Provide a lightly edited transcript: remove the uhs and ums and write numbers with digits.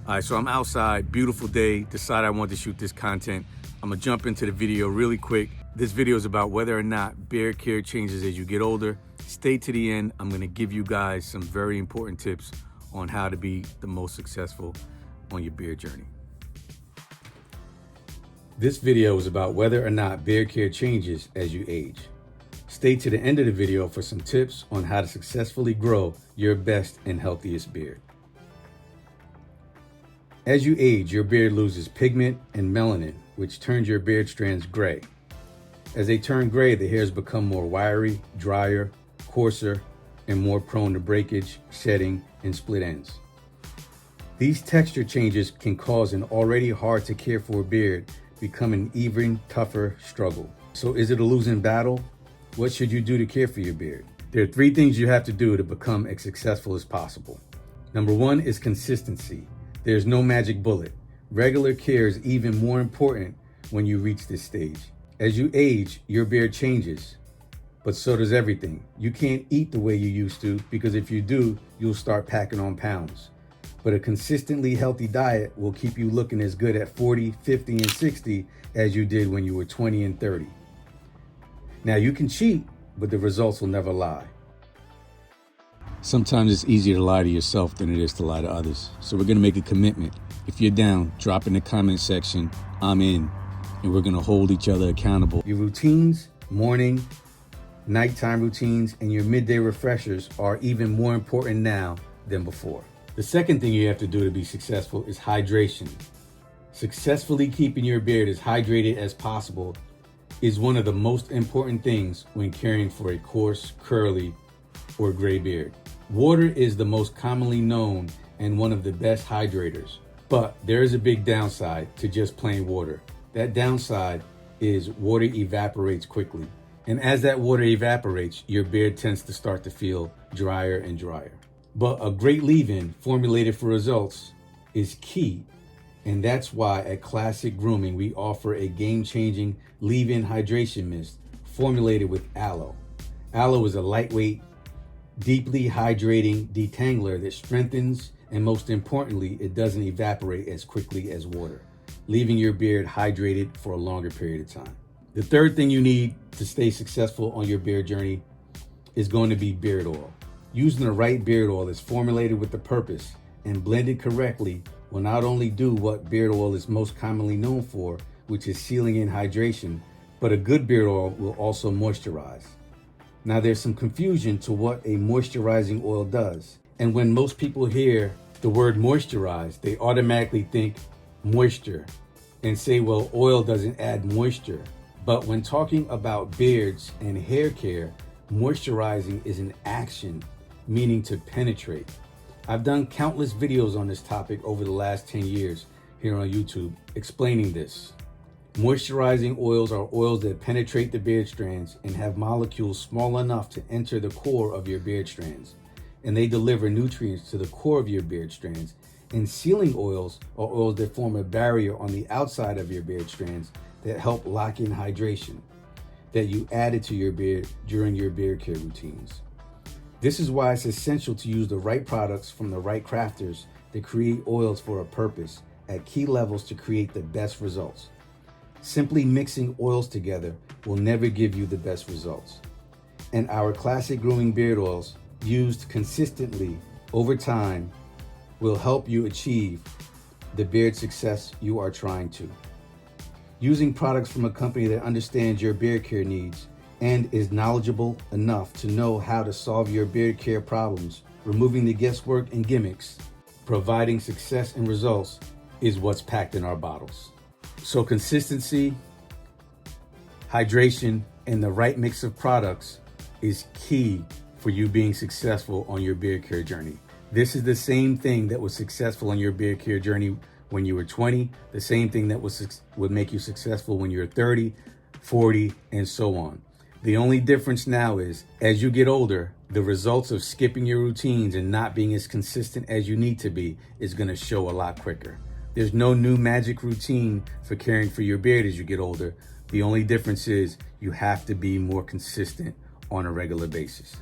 All right, so I'm outside, beautiful day, decided I wanted to shoot this content. I'm gonna jump into the video really quick. This video is about whether or not beard care changes as you get older. Stay to the end. I'm gonna give you guys some very important tips on how to be the most successful on your beard journey. This video is about whether or not beard care changes as you age. Stay to the end of the video for some tips on how to successfully grow your best and healthiest beard. As you age, your beard loses pigment and melanin, which turns your beard strands gray. As they turn gray, the hairs become more wiry, drier, coarser, and more prone to breakage, shedding, and split ends. These texture changes can cause an already hard to care for beard become an even tougher struggle. So is it a losing battle? What should you do to care for your beard? There are 3 things you have to do to become as successful as possible. Number 1 is consistency. There's no magic bullet. Regular care is even more important when you reach this stage. As you age, your beard changes, but so does everything. You can't eat the way you used to because if you do, you'll start packing on pounds. But a consistently healthy diet will keep you looking as good at 40, 50, and 60 as you did when you were 20 and 30. Now you can cheat, but the results will never lie. Sometimes it's easier to lie to yourself than it is to lie to others. So we're gonna make a commitment. If you're down, drop in the comment section, I'm in, and we're gonna hold each other accountable. Your routines, morning, nighttime routines, and your midday refreshers are even more important now than before. The second thing you have to do to be successful is hydration. Successfully keeping your beard as hydrated as possible is one of the most important things when caring for a coarse, curly, or gray beard. Water is the most commonly known and one of the best hydrators, but there is a big downside to just plain water. That downside is water evaporates quickly. And as that water evaporates, your beard tends to start to feel drier and drier. But a great leave-in formulated for results is key. And that's why at Classic Grooming, we offer a game-changing leave-in hydration mist formulated with aloe. Aloe is a lightweight, deeply hydrating detangler that strengthens, and most importantly, it doesn't evaporate as quickly as water, leaving your beard hydrated for a longer period of time. The third thing you need to stay successful on your beard journey is going to be beard oil. Using the right beard oil is formulated with the purpose and blended correctly will not only do what beard oil is most commonly known for, which is sealing in hydration, but a good beard oil will also moisturize. Now there's some confusion to what a moisturizing oil does. And when most people hear the word moisturize, they automatically think moisture and say, well, oil doesn't add moisture. But when talking about beards and hair care, moisturizing is an action, meaning to penetrate. I've done countless videos on this topic over the last 10 years here on YouTube explaining this. Moisturizing oils are oils that penetrate the beard strands and have molecules small enough to enter the core of your beard strands, and they deliver nutrients to the core of your beard strands. And sealing oils are oils that form a barrier on the outside of your beard strands that help lock in hydration that you added to your beard during your beard care routines. This is why it's essential to use the right products from the right crafters that create oils for a purpose at key levels to create the best results. Simply mixing oils together will never give you the best results. And our Classic Grooming Beard Oils, used consistently over time, will help you achieve the beard success you are trying to. Using products from a company that understands your beard care needs and is knowledgeable enough to know how to solve your beard care problems, removing the guesswork and gimmicks, providing success and results is what's packed in our bottles. So consistency, hydration, and the right mix of products is key for you being successful on your beard care journey. This is the same thing that was successful on your beard care journey when you were 20, the same thing that would make you successful when you're 30, 40, and so on. The only difference now is, as you get older, the results of skipping your routines and not being as consistent as you need to be is gonna show a lot quicker. There's no new magic routine for caring for your beard as you get older. The only difference is you have to be more consistent on a regular basis.